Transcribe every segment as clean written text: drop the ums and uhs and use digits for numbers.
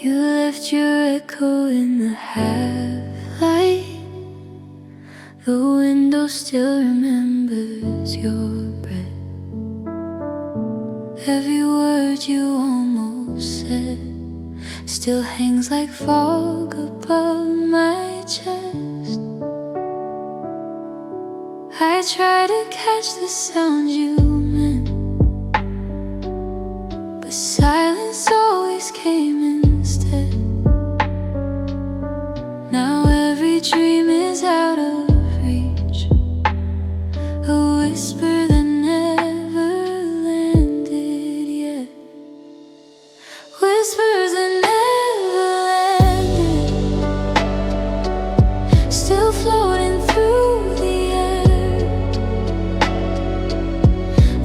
You left your echo in the half-light. The window still remembers your breath. Every word you almost said still hangs like fog above my chest. I try to catch the sound you meant, but silence always came instead. Now every dream is out of reach, a whisper that never landed yet. Whispers that never landed, still floating through the air.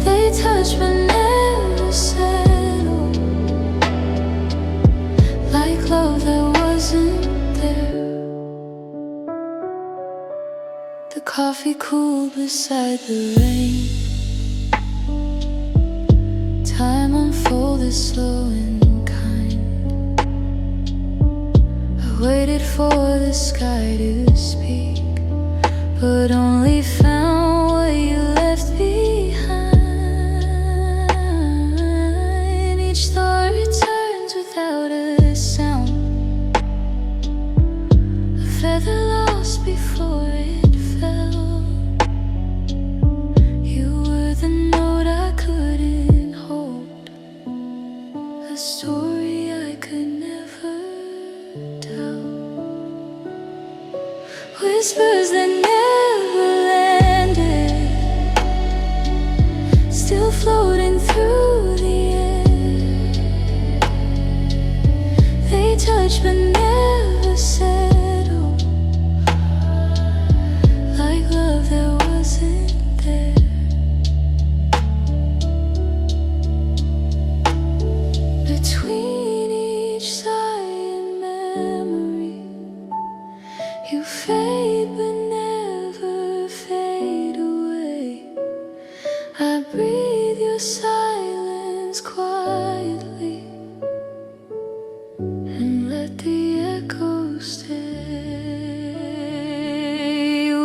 They touch but never settle, like love that wasn't there. The coffee cooled beside the rain. Time unfolded slow and kind. I waited for the sky to speak, but only found what you left behind. Each thought returns without a sound, a feather lost before it fell. You were the note I couldn't hold, a story I could never tell. Whispers that never landed, still floating through the air. They touch but never settle, like love that wasn't there. Between each sigh and memory, you fade but never fade away. I breathe your silence quietly and let the echoes stay.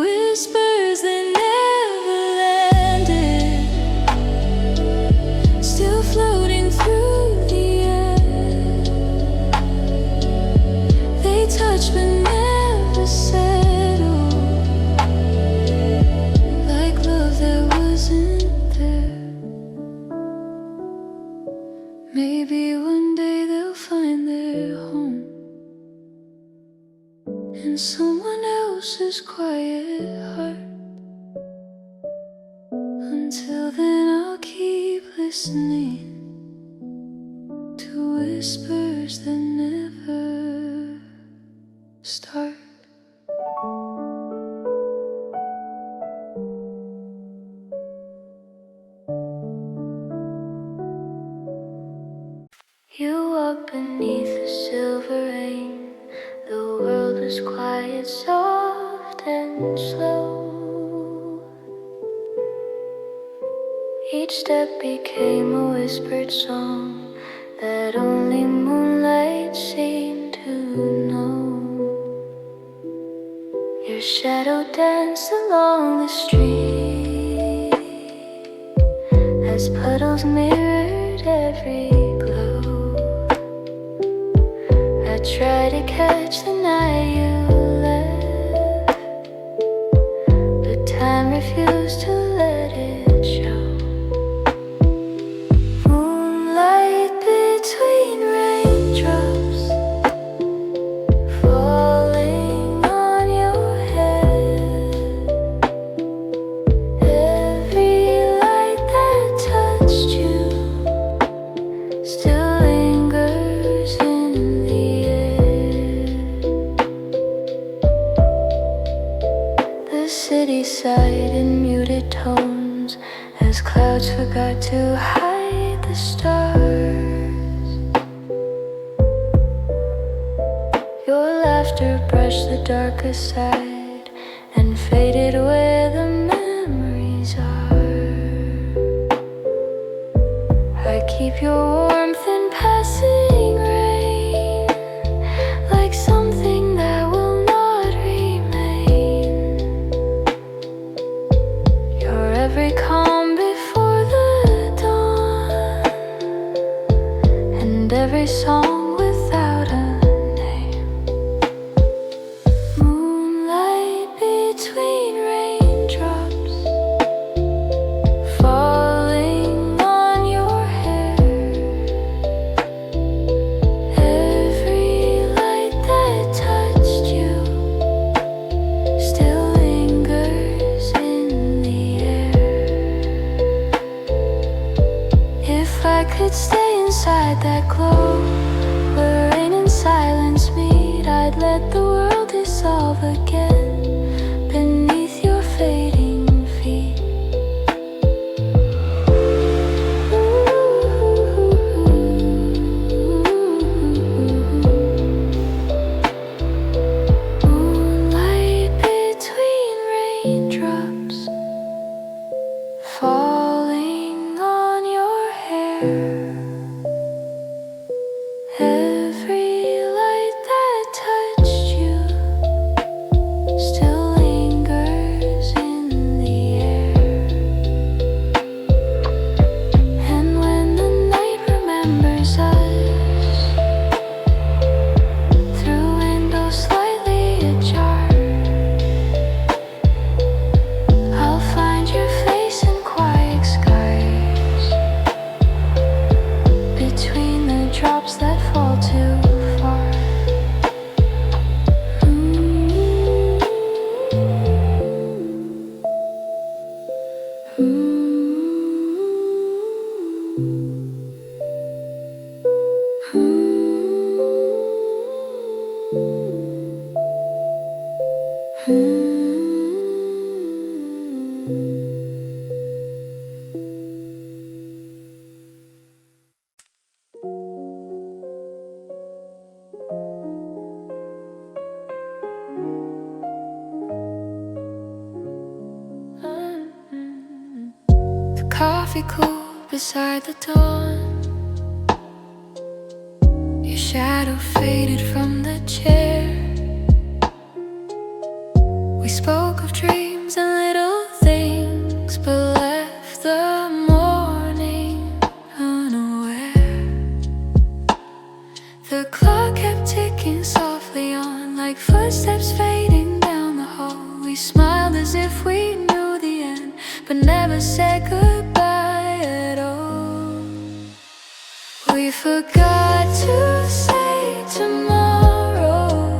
Whispers that never landed, still floating through the air. They touch but never settle, like love that wasn't there. Maybe one day they'll find their home in someone else's quiet heart. Until then I'll keep listening to whispers that never start. You walked beneath the silver rain. The world was quiet, soft and slow. Each step became a whispered song that only moonlight seemed to know. Your shadow danced along the street as puddles mirrored every glow. I tried to catch the night you left, but time refused to let it show. Moonlight between raindrops falling on your head. Every light that touched you still lingers in the air. The city sighed in muted tones as clouds forgot to hide the stars. Your laughter brushed the dark aside and faded where the memories are. I keep your warmth in passing rain, every song without a name. Moonlight between raindrops falling on your hair. Every light that touched you still lingers in the air. If I could stay inside that glow where rain and silence meet, I'd let the world dissolve again beneath your fading feet. Moonlight between raindrops falling on your hair. Every light that touched you still lingers in the air. And when the night remembers us through windows slightly ajar, I'll find your face in quiet skies between the drops that fall too far. The coffee cool beside the dawn, your shadow faded from the chair. We spoke of dreams and little things, but left the morning unaware. The clock kept ticking softly on, like footsteps fading down the hall. We smiled as if we knew the end, but never said goodbye at all. We forgot to say tomorrow,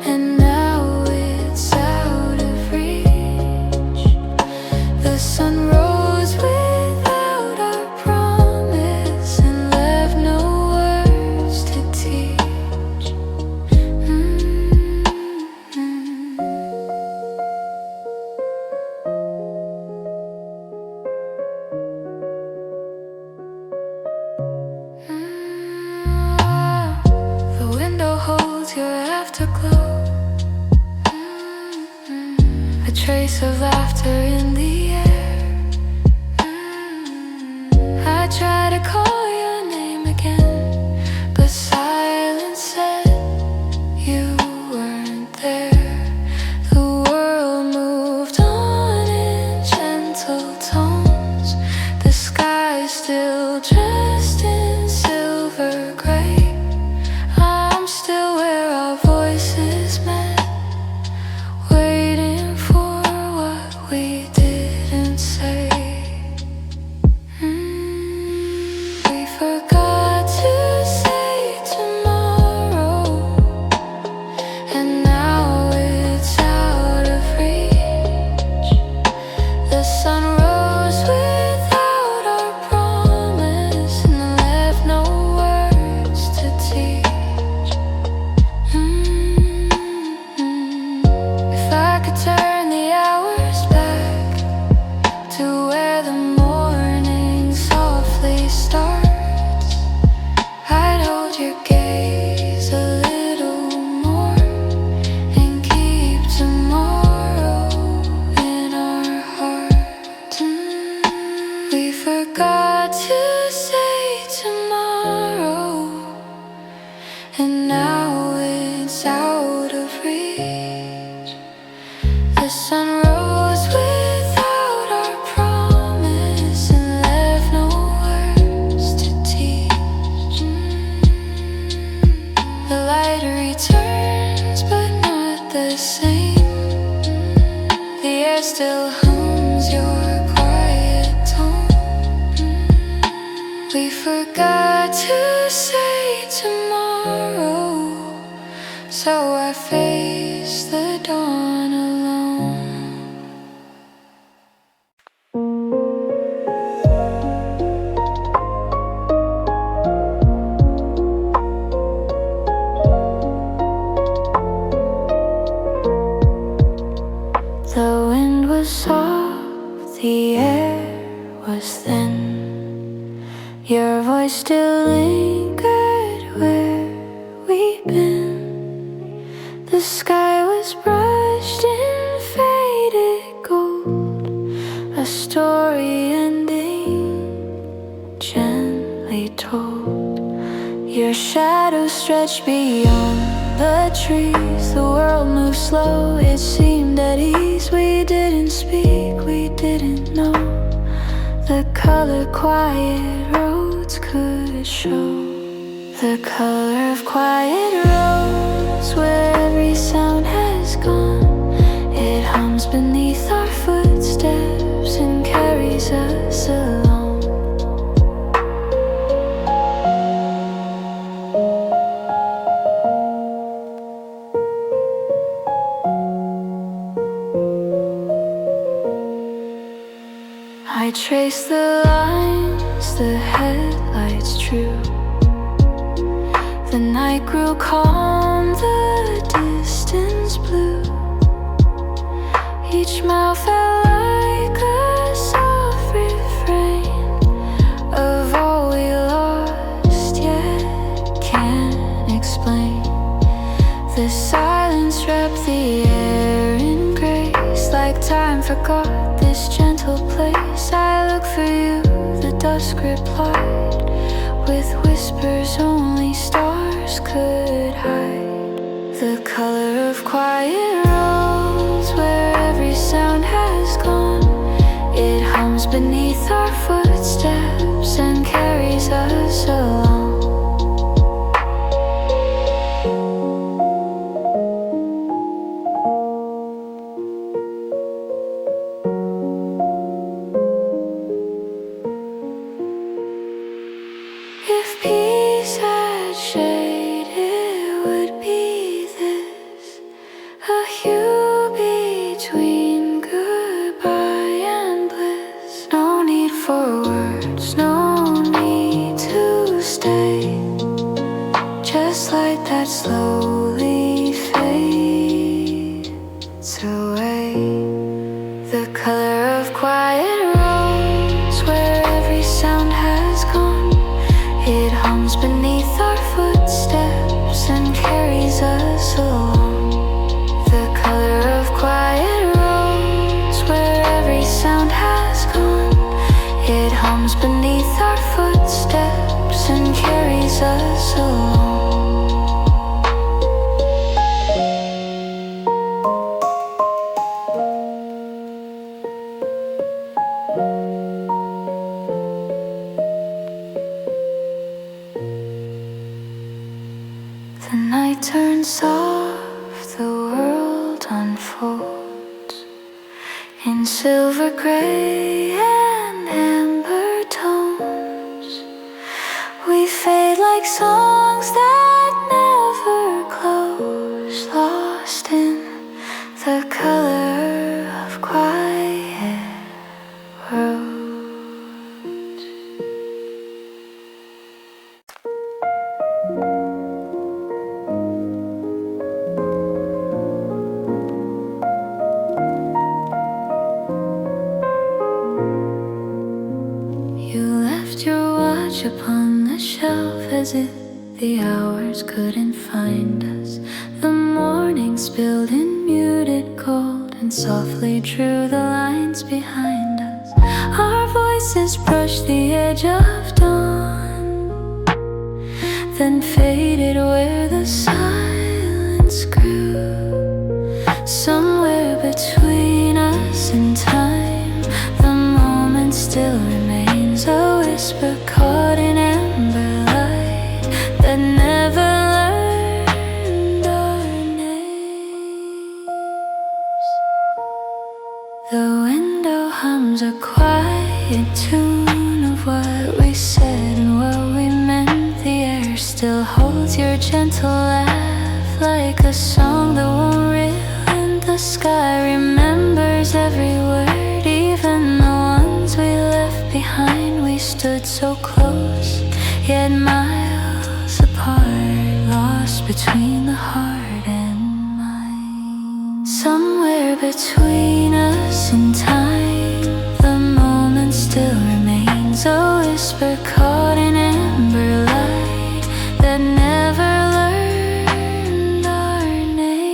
and now it's out of reach. The sun rose without our promise and left no words to teach. The window holds your afterglow, a trace of laughter in the air. I try to call your name again, but silence said you weren't there. The world moved on in gentle tones, the sky still dressed in silver gray. I'm still where our voices met, waiting for what we didn't say. We forgot to say tomorrow, and now it's out of reach. The sun rose without our promise and left no words to teach. If I could turn the hours back to where the morning softly starts, I'd hold your gaze a little more and keep tomorrow in our hearts. We forgot to say tomorrow, and now it's out of reach. The sun rose without our promise and left no words to teach. We forgot to say tomorrow, so I faced the dawn alone. The wind was soft, the air was thin. Your voice still lingered where we'd been. The sky was brushed in faded gold, a story ending, gently told. Your shadow stretched beyond the trees. The world moved slow, it seemed at ease. We didn't speak, we didn't know the color quiet roads could show. The color of quiet roads, where every sound has gone. It hums beneath our footsteps and carries us along. I trace the lines, the headlights drew. The night grew calm, the distance blue. Each mile felt like a soft refrain of all we lost, yet can't explain. The silence wrapped the air in grace, like time forgot this gentle place. I look for you, the dusk replied, with whispers only stars could hide. The color of quiet roads, where every sound has gone. It hums beneath our footsteps and carries us along. If peace had shade, it would be this, a hue between goodbye and bliss. No need for words, no need to stay, just light that slowly fades away. The color of quiet roads, where every sound has gone. It hums beneath our footsteps and carries us along. The color of quiet roads, where every sound has gone. It hums beneath our footsteps and carries us along. The night turns soft, the world unfolds in silver gray and amber tones. We fade like songs that never close, lost in the color of quiet roads. Upon the shelf, as if the hours couldn't find us. The morning spilled in muted gold and softly drew the lines behind us. Our voices brushed the edge of dawn, then faded where the silence grew. Somewhere between us and time, the moment still remains a whisper caught in amber light that never learned our names. The window hums a quiet tune of what we said still holds your gentle laugh like a song that won't ruin the sky. Remembers every word, even the ones we left behind. We stood so close, yet miles apart, lost between the heart and mind. Somewhere between us and time, the moment still remains a whisper caught in amber light that never learned our names.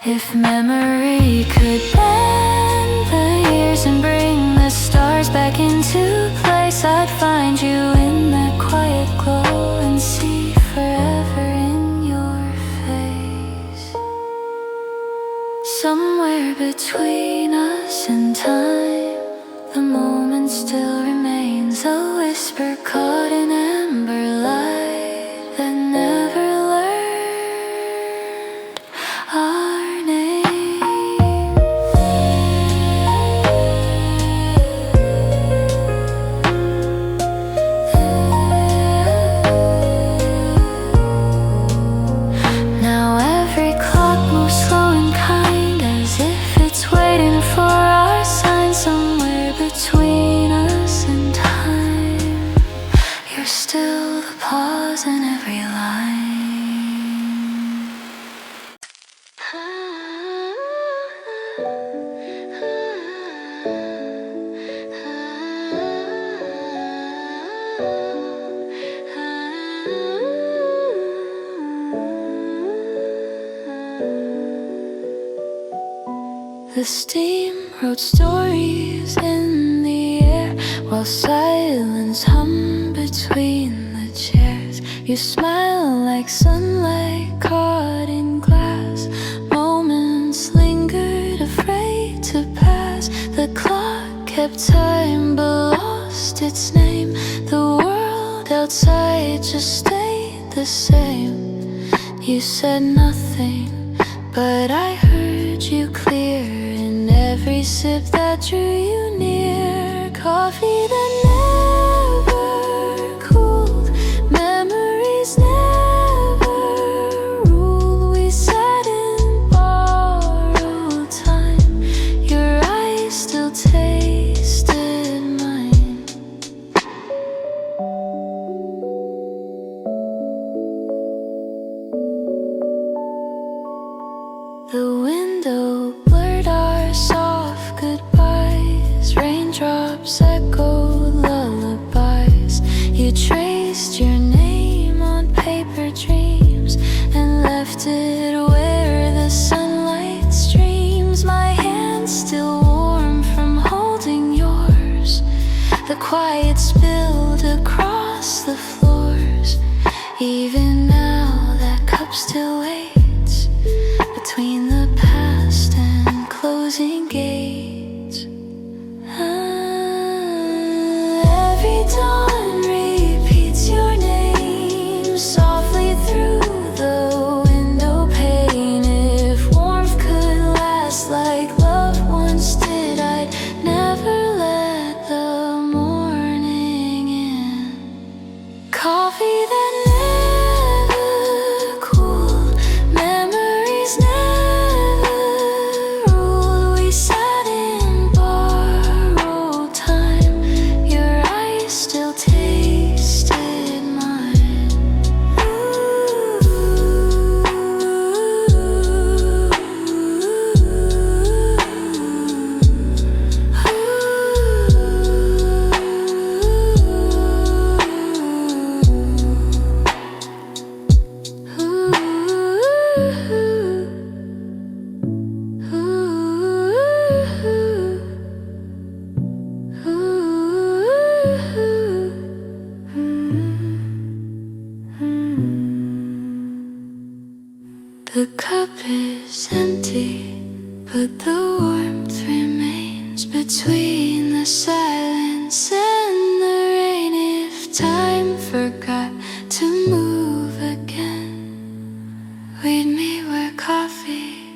If memory could bend the years and bring the stars back into place, I'd find you in that quiet glow and see forever in your face. Somewhere between us and time, the moment still remains a whisper caught in amber light that never learned our name. Now every clock moves slow and kind, as if it's waiting for our sign. Somewhere between us and time, you're still the pause in every line. The steam wrote stories in the air while silence hummed between the chairs. You smile like sunlight caught in glass. Moments lingered, afraid to pass. The clock kept time but lost its name. The world outside just stayed the same. You said nothing, but I heard you clear in every sip that drew you near. Coffee that never cooled, memories never ruled. We sat in borrowed time, your eyes still tasted mine. The window blurred our soft goodbyes. Raindrops echoed lullabies. You traced your name on paper dreams and left it where the sunlight streams. My hand still warm from holding yours. The quiet spilled across the floors. Even now that cup still waits between the past and closing gates. Every dawn repeats your name softly through the window pane. If warmth could last like love once did, I'd never let the morning in. Coffee that never cooled, memories never ruled. We sat in borrowed time, your eyes still tasted mine. The cup is empty, but the warmth remains between the silence and the rain. If time forgot to move again, we'd meet where coffee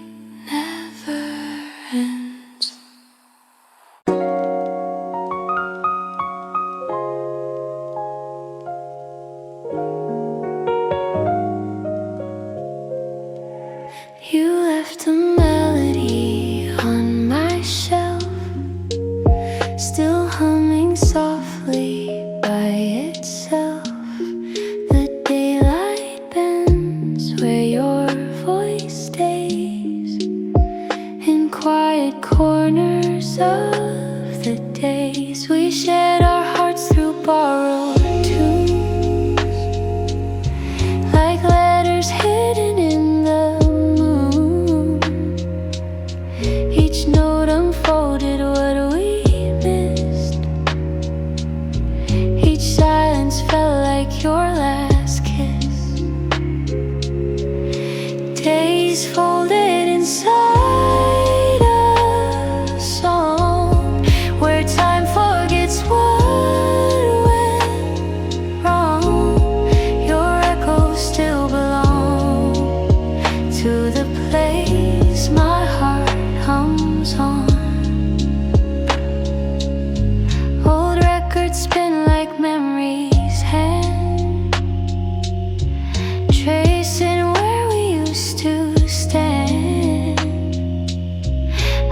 never ends. still humming softly by itself. The daylight bends where your voice stays, in quiet corners of the days we shared our hearts through borrowed tunes, like letters hidden in the moon. Each note unfolded what we missed. Each silence felt like your last kiss. Days folded inside a song, where time forgets what went wrong. Your echoes still belong to the place my heart hums on. Old records spin like memories hand, tracing where we used to stand.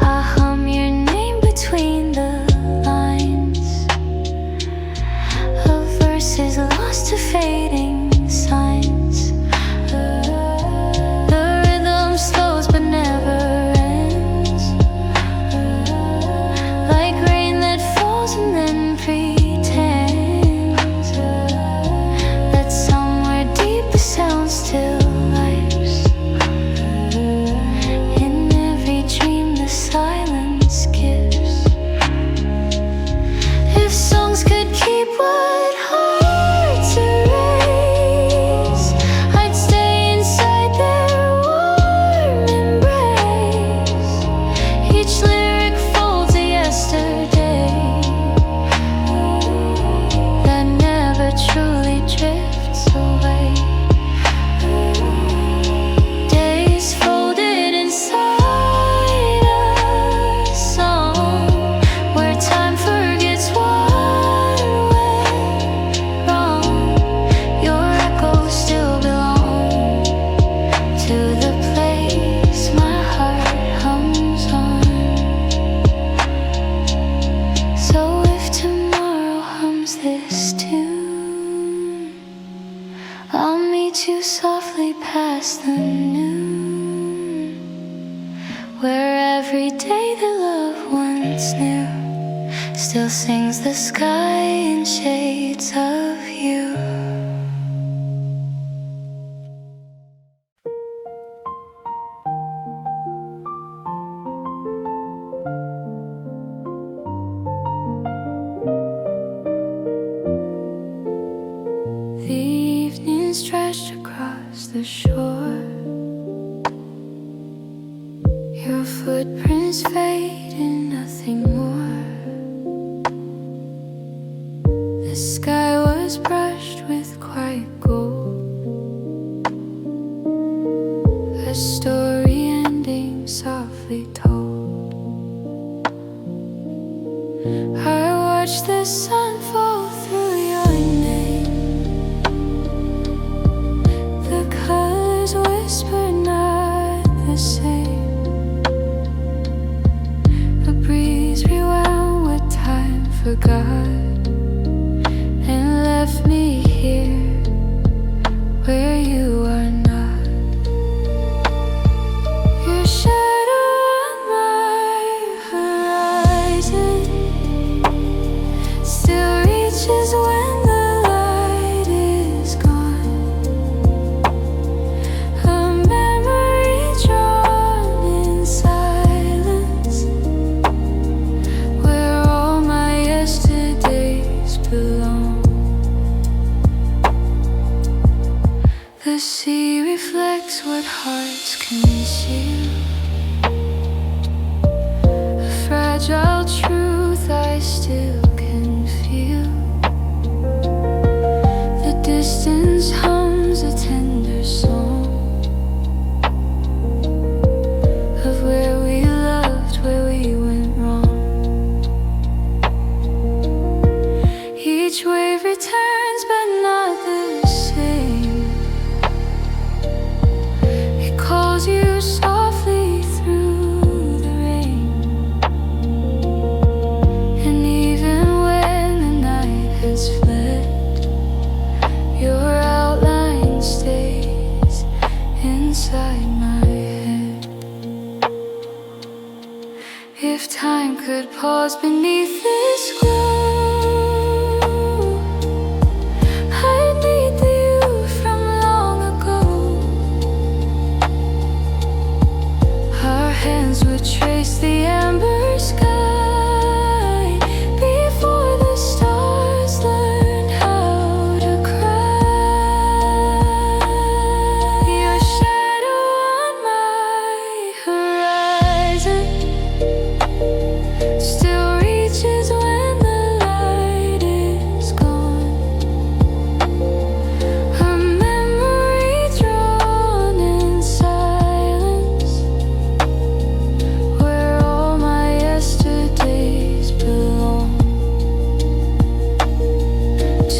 I hum your name between the lines of verses lost to fading signs. The rhythm slows but never ends, like rain that falls and then pretends that somewhere deep the sound still lives. In every dream the silence gives. If songs could keep what hearts erase, I'd stay inside their warm embrace. Each lyric folds a yesterday that never truly drifts away. Days folded inside a song, where time forgets what went wrong. Your echoes still belong to the place my heart hums on. So if tomorrow hums this tune, I'll meet you softly past the noon, where every day the love once knew still sings the sky in shades of you. The evening stretched across the shore, your footprints fade and nothing more. The sky was brushed with quiet gold, a story ending softly told. I watched the sun fall through your name, the colors whisper not the same. A breeze rewound what time forgot and left me here where you are not. Your shadow on my horizon still reaches when the light is gone. A memory drawn in silence, where all my yesterdays belong. The sea reflects what hearts conceal, a fragile truth I still can feel. The distance hums a tender song of where we loved, where we went wrong. Each wave returns but not the same. It calls you softly through the rain, and the beneath this glow. I need you from long ago. Our hands would trace the amber sky before the stars learned how to cry. Your shadow on my horizon still reaches when the light is gone. A memory drawn in silence, where all my yesterdays belong.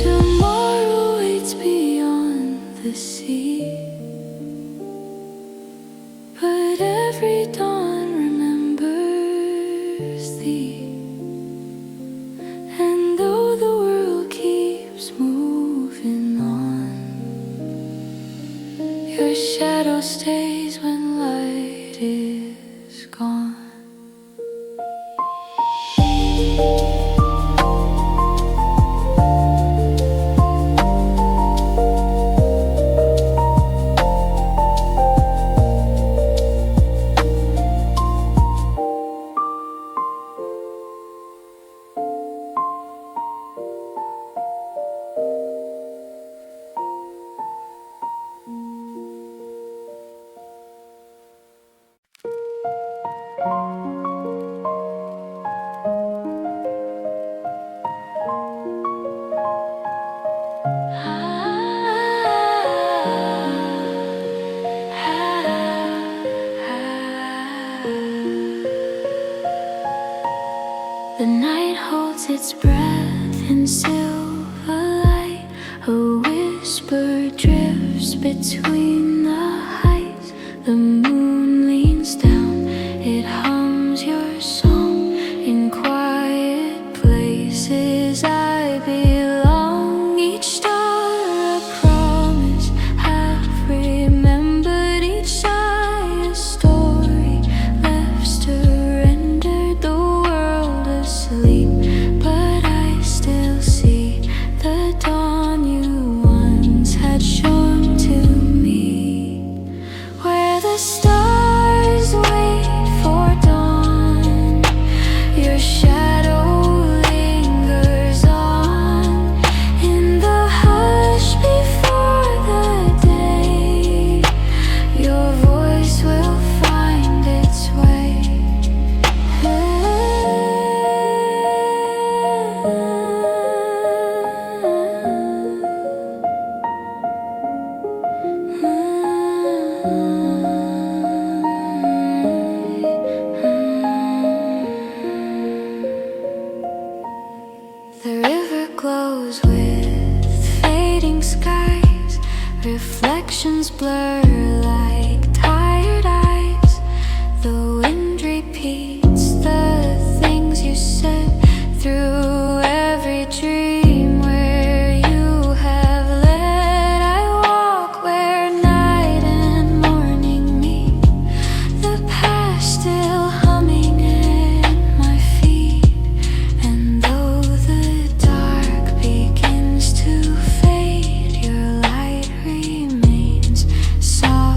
Tomorrow waits beyond the sea, but every dawn remembers thee. And though the world keeps moving on, your shadow stays when light is gone. The night holds its breath in silver light. A whisper drifts between the heights. The moon leans down, it hums your song. In quiet places I belong. Each star a promise, half remembered. Each sigh a story left surrendered. The world asleep, but I still see the dawn you once had shown to me. Where the stars wait for dawn, your shadow lingers on. In the hush before the day, your voice will find its way. The river glows with fading skies. Reflections blur like tired eyes. The wind repeats the things you said through every dream where you have led. I walk where night and morning meet. The past still humming at my feet. And though the dark begins to fade, your light remains soft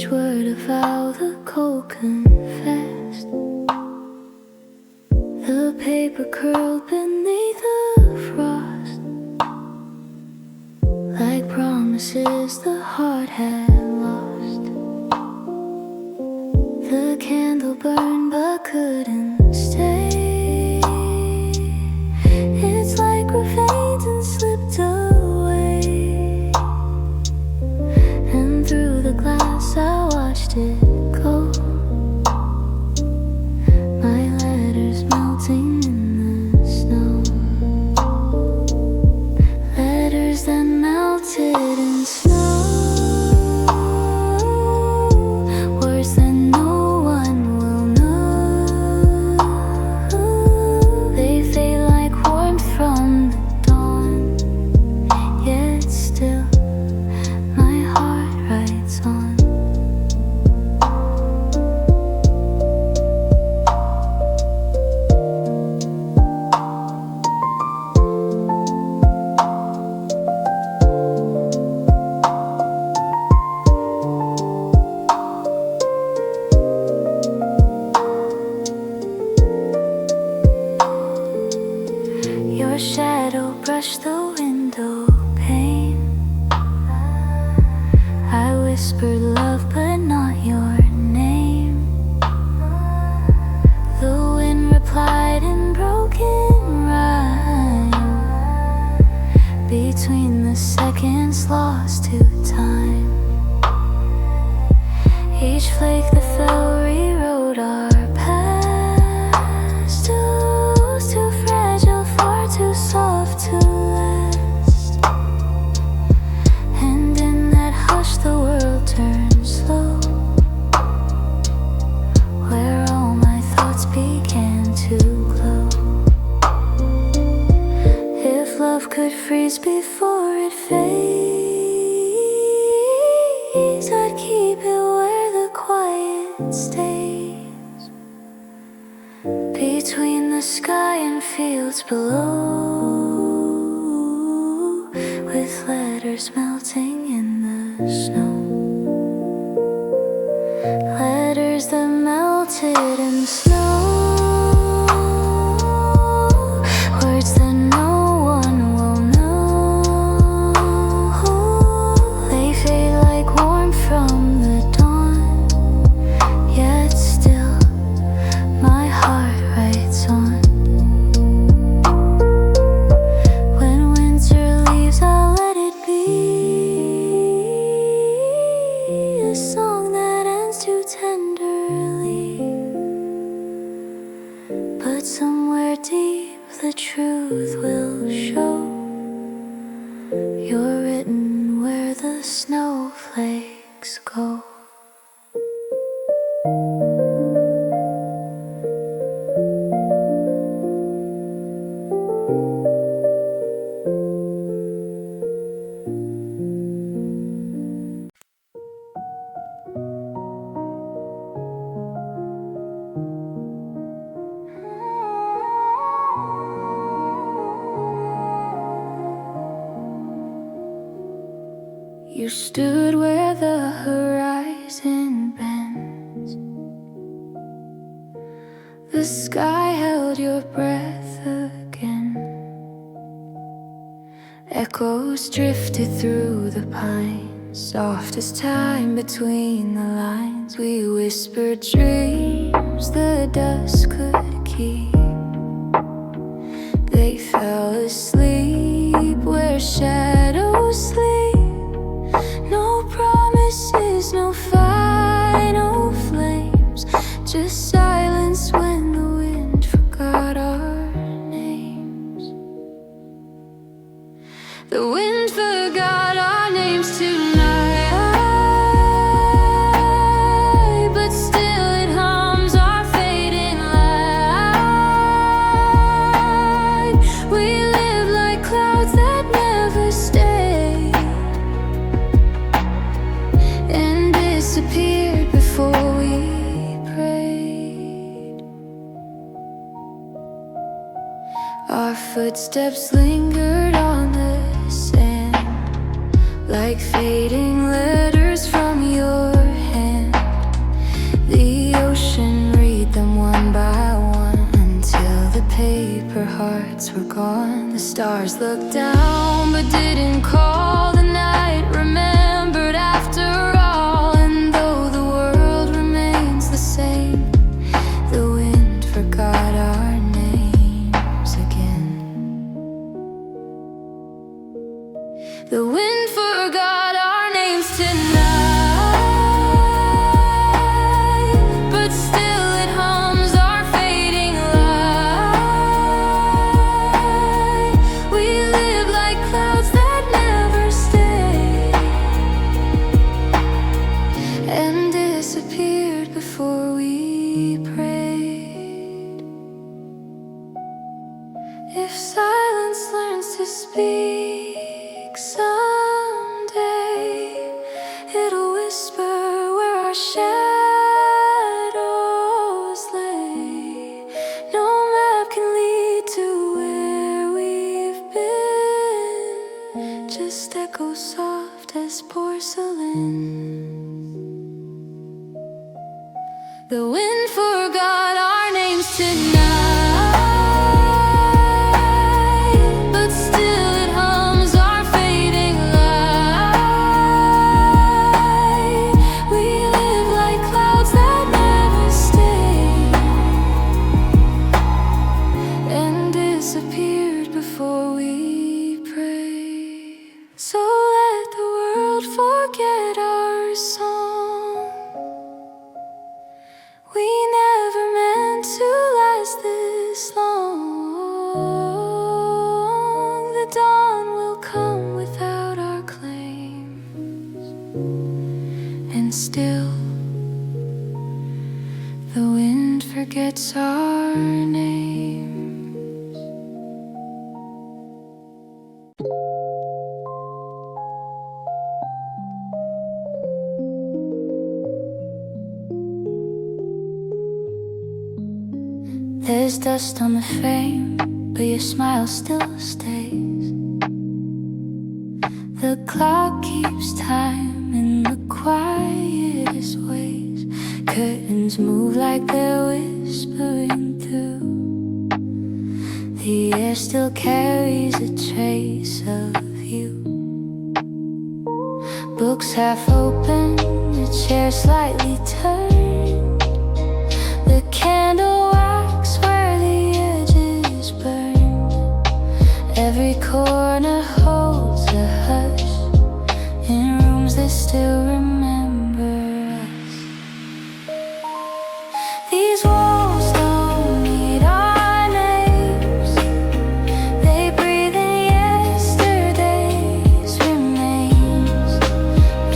each word of how the cold confessed. The paper curled beneath the frost, like promises the heart had lost. The candle burned but couldn't stay. It's like we're fainting slipped away, and through the glass I watched it go. My letters melting in the snow, letters that melted in snow, words that no one will know. They fade like warmth from the dawn, yet still my heart writes on. Your shadow brushed the window pane. I whispered love but not your name. The wind replied in broken rhyme, between the seconds lost to time. Each flake that fell rewrote our past. Too fragile, far too soft to last. And in that hush the world turned slow, where all my thoughts began to glow. If love could freeze before it fades, I'd keep it where the quiet stays, between the sky and fields below, with letters melting in the snow, letters that melted in snow, words that no one will know. They fade like warmth from the dawn, yet still my heart writes on. When winter leaves, I'll let it be a song that ends too tenderly, but somewhere deep the truth will show. You're written where the snowflakes go. You stood where the horizon bends. The sky held your breath again. Echoes drifted through the pines, soft as time between the lines. We whispered dreams the dust could keep. They fell asleep where shadows sleep. No promises, no final flames, just silence when the wind forgot our names. The wind forgot our names tonight, but still it hums our fading light. We live like clouds that never stay, and disappeared before we prayed. Our footsteps lingered on the sand, like fading letters from your hand. lights were gone. The stars looked down but didn't call. The night remembered after all. And though the world remains the same, the wind forgot our names again. The wind forgot our names tonight. Speak someday, it'll whisper where our shadows lay. No map can lead to where we've been, just echo soft as porcelain. The wind forgot our names tonight. Still, the wind forgets our names. There's dust on the frame, but your smile still stays. The clock keeps time in the quietest ways. Curtains move like they're whispering through. The air still carries a trace of you. Books half open, the chair slightly turned. The candle wax where the edges burn. Every corner holds a hush in rooms that still remember us. These walls don't need our names. They breathe in yesterday's remains.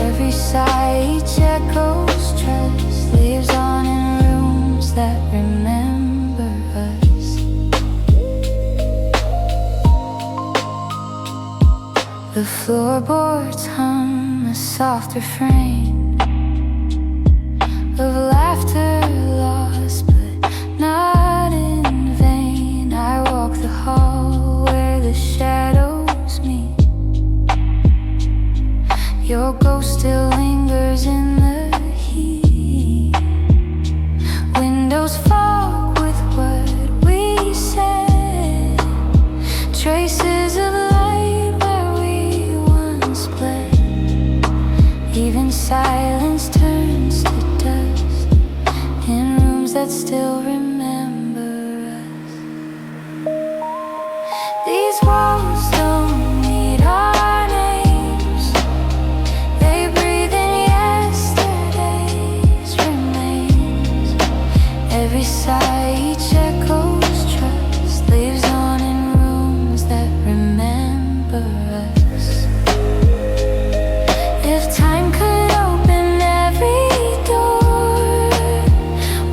Every sigh, each echo's trust lives on in rooms that remember us. The floorboards hum a soft refrain of laughter lost but not in vain. I walk the hall where the shadows meet. Your ghost still lingers in the heat. Windows fog with what we said. Traces of light where we once bled. Even silence turns to dust in rooms that still remember us. These walls don't need our names. They breathe in yesterday's remains. Every sigh, each echo's trust lives on in rooms that remember us. If time could open every door,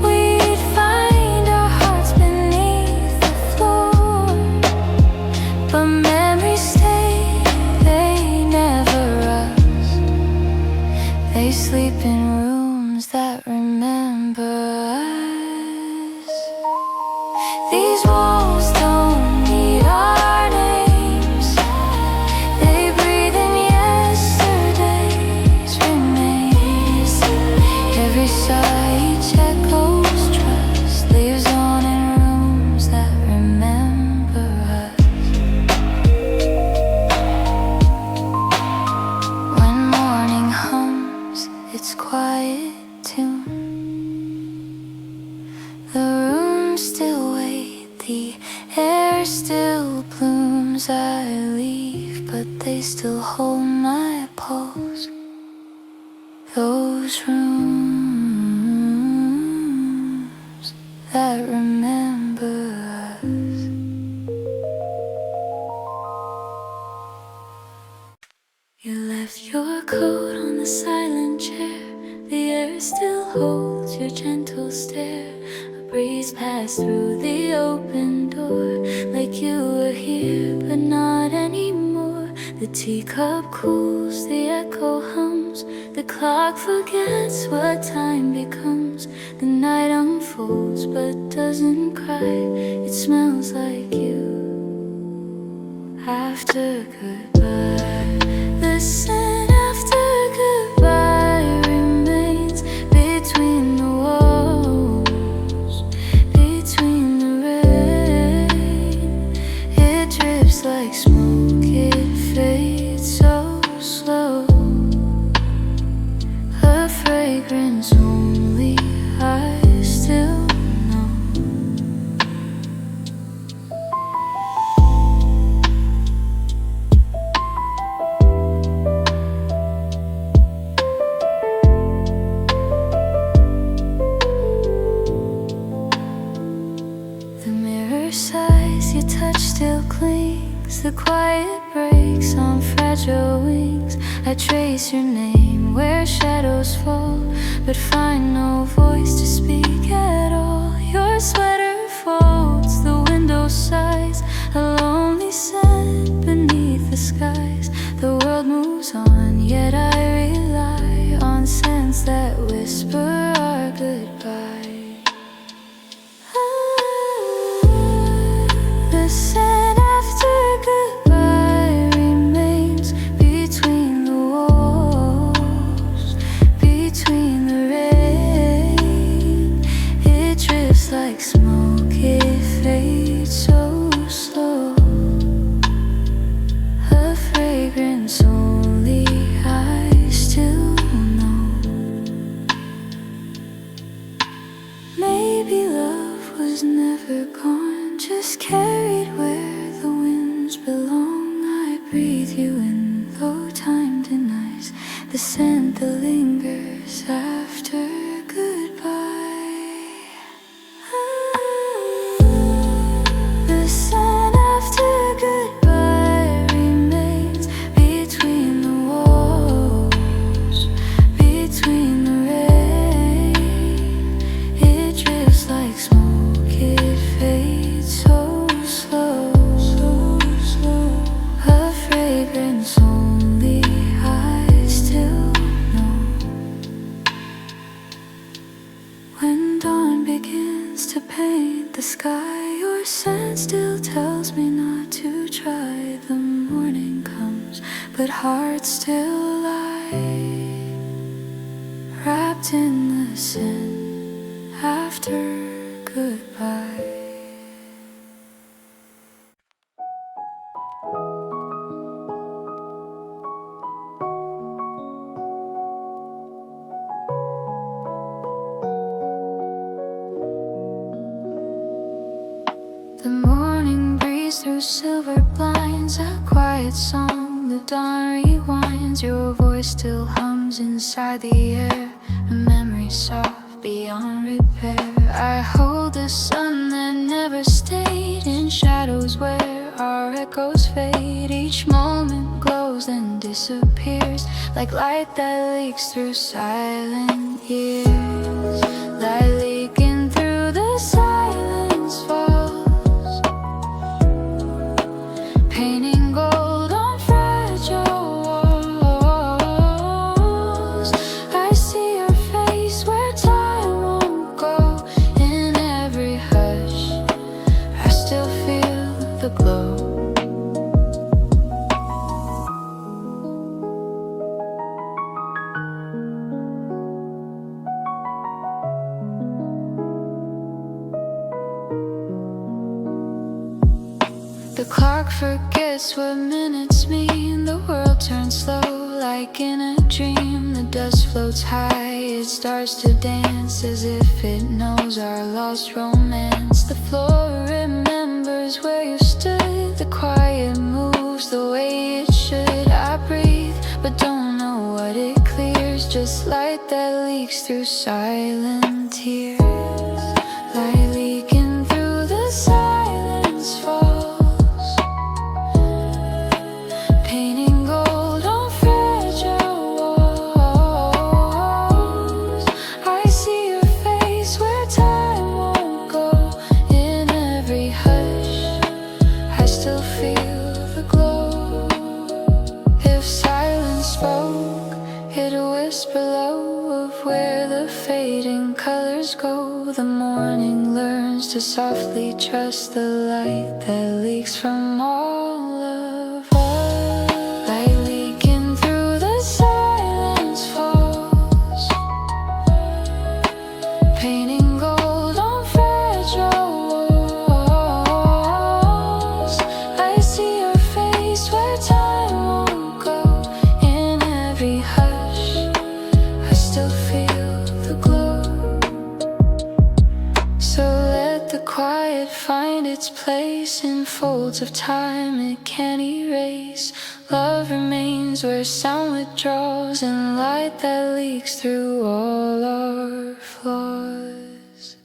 we'd find our hearts beneath the floor. But memories stay, they never rust. They sleep in rooms that remember us. These walls don't need our names. They breathe in yesterday's remains. Every sigh, each echo's trust lives on in rooms that remember us. quiet tune. The room still waits, the air still blooms. I leave, but they still hold my pulse. Those rooms that remember us. You left your coat on the silent chair. The air still holds your gentle stare. A breeze passed through the open door, like you were here, but not anymore. The teacup cools, the echo hums. The clock forgets what time becomes. The night unfolds but doesn't cry. It smells like you after goodbye. The scent after goodbye remains between the walls, between the rain. It drips like smoke, it fades so slow. A fragrance only I still know. The mirror sighs, your touch still clings. The quiet breaks on fragile wings. I trace your name where shadows fall, but find no voice to speak at all. Your sweater folds, the window sighs, a lonely scent beneath the skies. The world moves on, yet I rely on scents that whisper our goodbye. The scent after goodbye remains between the walls, between the rain. It drifts like smoke, it fades so slow. A fragrance only I still know. Maybe love was never gone, just carried where the winds belong. I breathe you in, though time denies the scent that lingers after goodbye. The scent after goodbye remains between the walls, between the rain. It drifts like smoke, it fades so slow, so slow. A fragrance only I still know. When dawn begins to paint the sky, your scent still tells me not to try. The morning comes, but hearts still lie, wrapped in the scent after goodbye. The morning breeze through silver blinds, a quiet song, the dawn rewinds. Your voice still hums inside the air, a memory soft beyond repair. I hold the sun that never stayed, in shadows where our echoes fade. Each moment glows then disappears, like light that leaks through silent years. Light leaking through the silence falls, painting gold on fragile walls. I see your face where time won't go. In every hush, I still feel the glow. The clock forgets what minutes mean. The world turns slow like in a dream. The dust floats high, it starts to dance as if it knows our lost romance. The floor remembers where you stood. The quiet moves the way it should. I breathe, but don't know what it clears. Just light that leaks through silent tears. Light leaking through the silence falls, painting gold on fragile walls. I see your face where time won't go. In every hush, I still feel the glow. If silence spoke, it'd whisper low of where the fading colors go. The morning learns to softly trust the light that leaks from all of us. Light leaking through the silence falls, painting gold on fragile walls. I see your face where time won't go. In every hush, I still feel the glow. So let the quiet find its place in folds of time it can't erase. Love remains where sound withdraws, and light that leaks through all our flaws.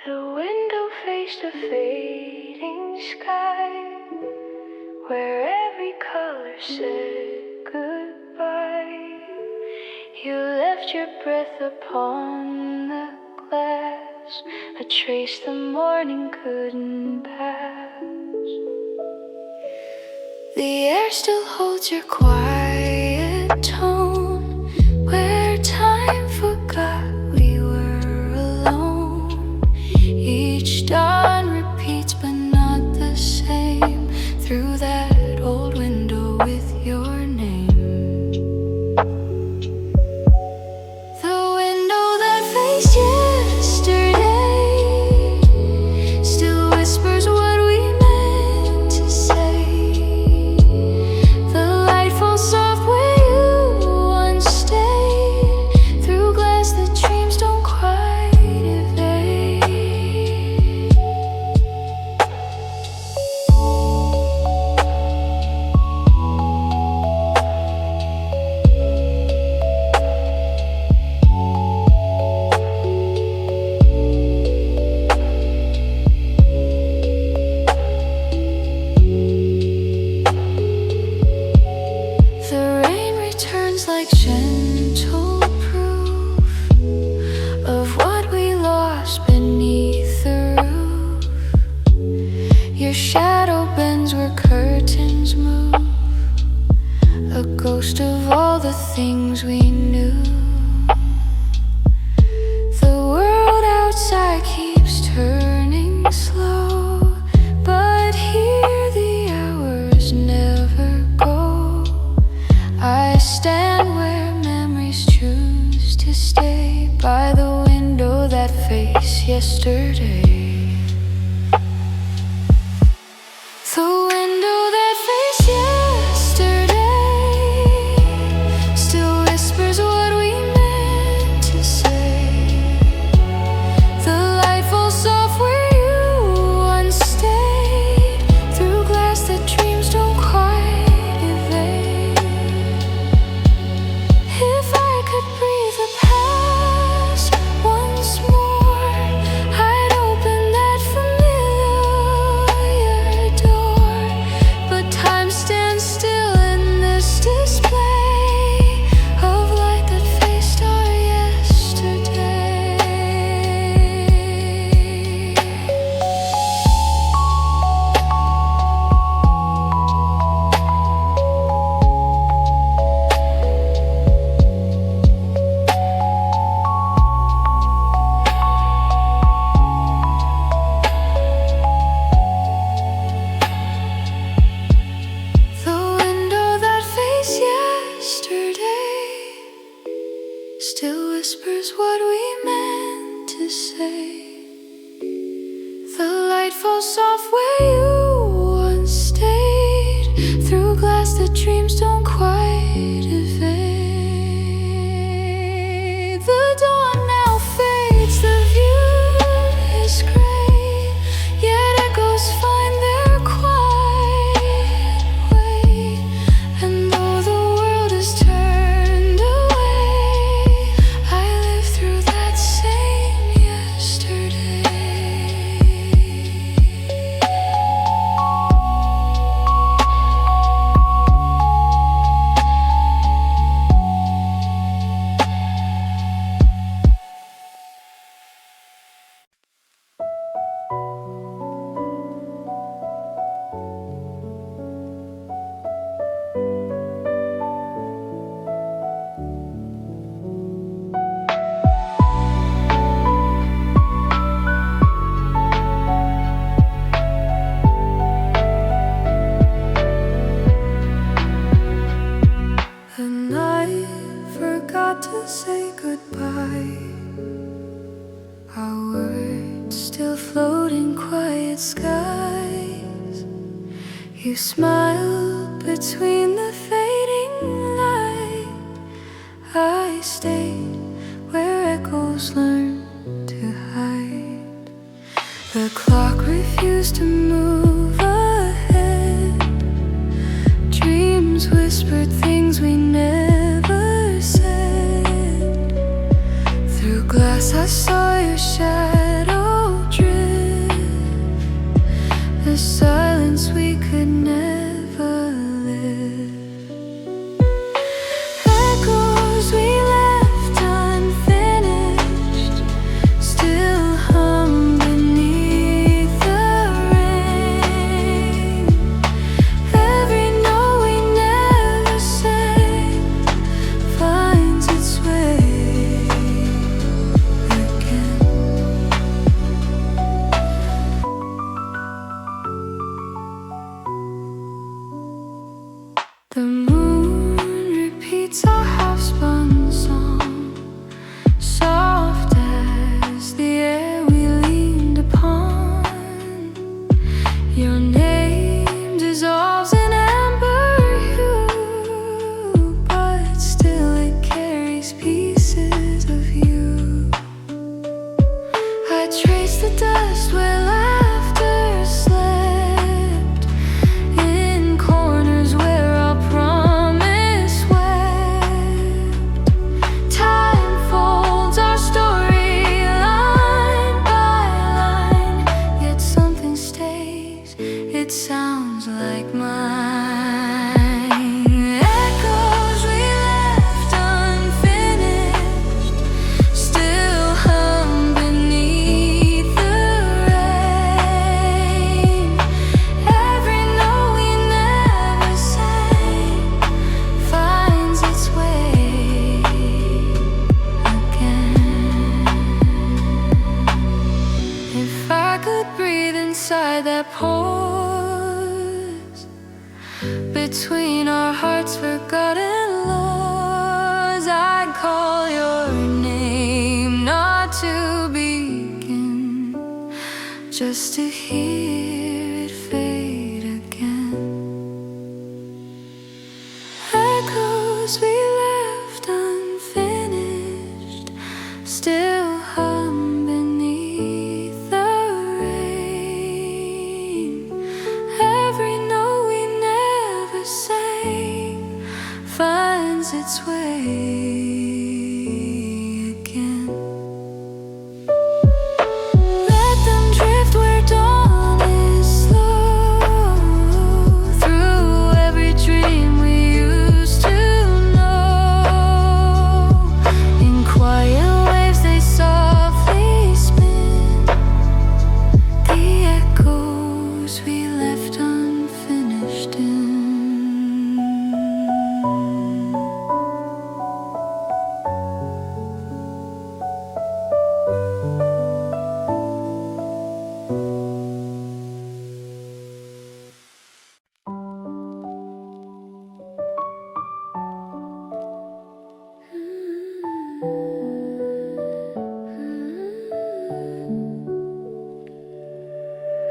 The window faced a fading sky, where every color said goodbye. You left your breath upon the glass, a trace the morning couldn't pass. The air still holds your quiet tone, where time forgot we were alone. Each dawn repeats but not the same, through that old window with your name. The window that faced yesterday still whispers what we meant to say. The light falls soft where you once stayed, through glass that dreams don't quite evade. The rain returns like gentle proof of what we lost beneath the roof. Your shadow bends where curtains move, a ghost of all the things we knew. The world outside keeps turning slow, but here the hours never go. I stand where memories choose to stay, by the window that faced yesterday. The window that faced yesterday still whispers what we meant to say. The light falls soft where you once stayed, through glass that dreams don't quite evade. If I could breathe the past once more, I'd open that familiar door. But time stands still in this display of light that faced our yesterday. The window that faced yesterday still whispers what we meant to say. The light falls soft where you once stayed, through glass that dreams don't to say goodbye. Our words still float in quiet skies. You smile between the fading light. I stayed where echoes learn to hide. The clock refused to move ahead. Dreams whispered things we never said. Through glass I saw your shadow drift. The silence we could never live. Echoes we left unfinished still hum beneath the rain. Every note we never sang finds its way again. The moon repeats our half-spun song, soft as the air we leaned upon. Your name dissolves in amber hue, but still it carries pieces of you. I trace the dust where laughter slept, in corners where our promise wept. Time folds our story line by line, yet something stays. It sounds like mine. Echoes we left unfinished still hum beneath the rain. Every note we never sang finds its way again. If I could breathe inside that pause between our hearts' forgotten laws, I'd call your name, not to begin, just to hear it fade again. Echoes we left unfinished still hum beneath the rain. Every note we never sang finds its way again. Let them drift where dawn is slow, through every dream we used to know. In quiet waves they softly spin, the echoes we left unfinished in.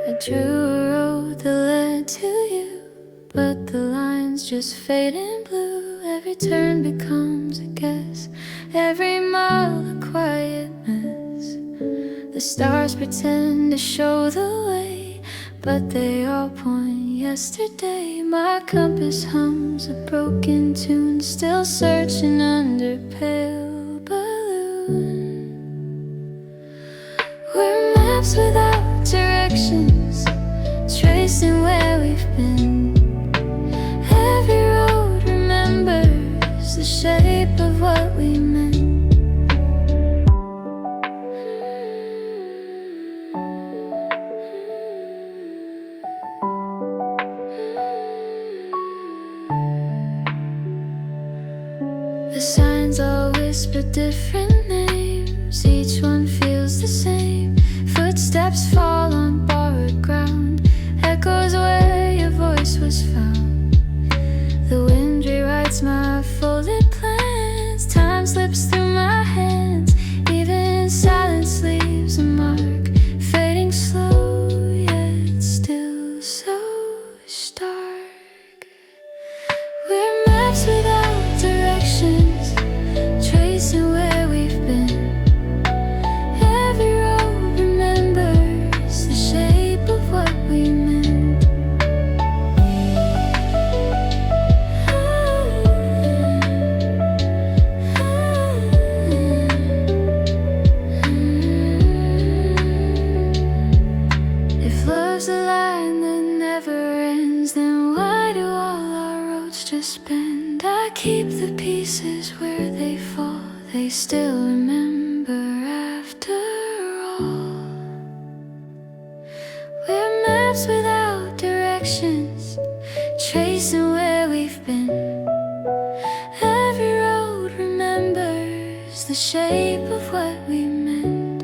I drew a road that led to you, but the lines just fade in blue. Every turn becomes a guess, every mile a quietness. The stars pretend to show the way, but they all point yesterday. My compass hums a broken tune, still searching under pale balloon. We're maps without directions, tracing where we've been. Every road remembers the shape of what we meant. The signs all whisper different names, each one feels the same. Footsteps fall on borrowed ground, echoes where your voice was found. The wind rewrites my folded plans, time slips places where they fall, they still remember after all. We're maps without directions, tracing where we've been. Every road remembers the shape of what we meant.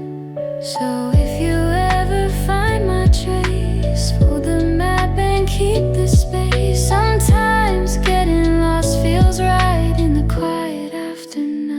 So if you ever find my trace, fold the map and keep the space. Sometimes getting lost feels right in the quiet after night.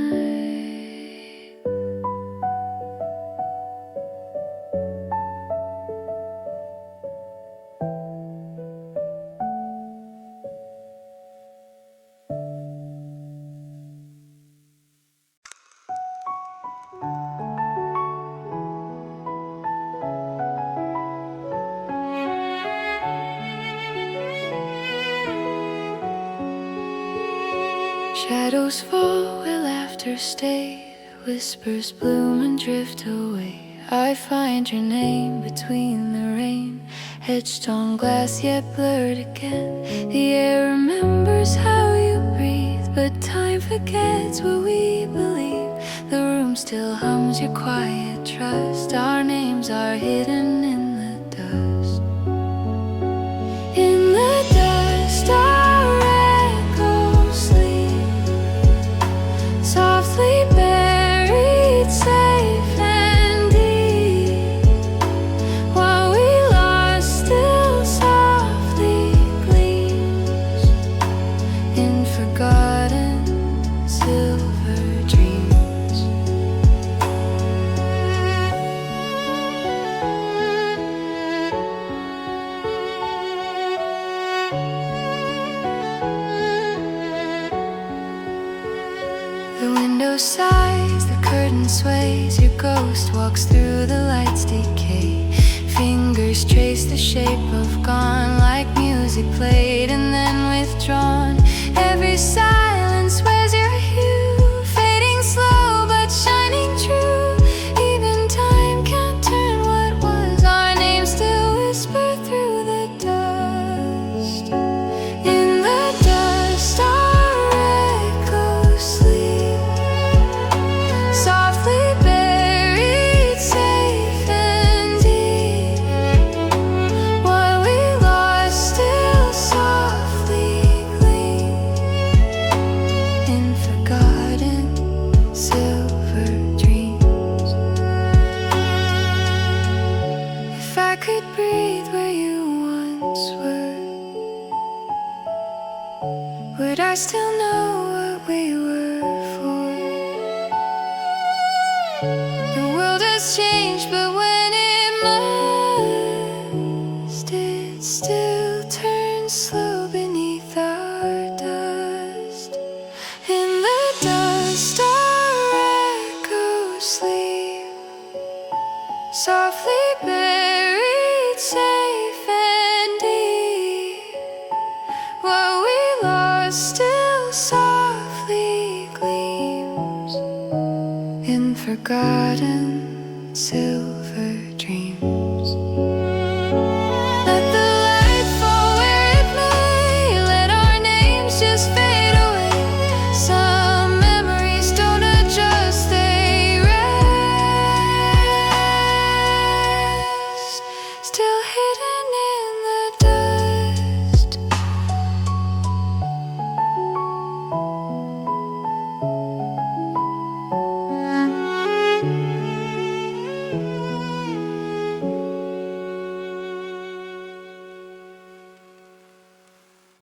Shadows fall where laughter stayed, whispers bloom and drift away. I find your name between the rain, etched on glass yet blurred again. The air remembers how you breathe, but time forgets what we believe. The room still hums your quiet trust. Our names are hidden in the dust. In the dust, our echoes sleep, softly buried, safe and deep. What we lost still softly gleams in forgotten silver dreams. The window sighs, the curtain sways, your ghost walks through the light's decay. Fingers trace the shape of gone, like music played and then withdrawn. Every silence wears your hue, fading slow but shining true. Even time can't turn what was, our names still whisper through the dust. In the dust, our echoes sleep, softly buried, safe and deep. What we lost still softly gleams in forgotten silver dreams. If I could breathe where you once were, would I still know what we were for? The world has changed, but when it must, it still turns slow beneath our dust. In the dust, our echoes sleep, softly buried, safe and deep. What we lost still softly gleams in forgotten silver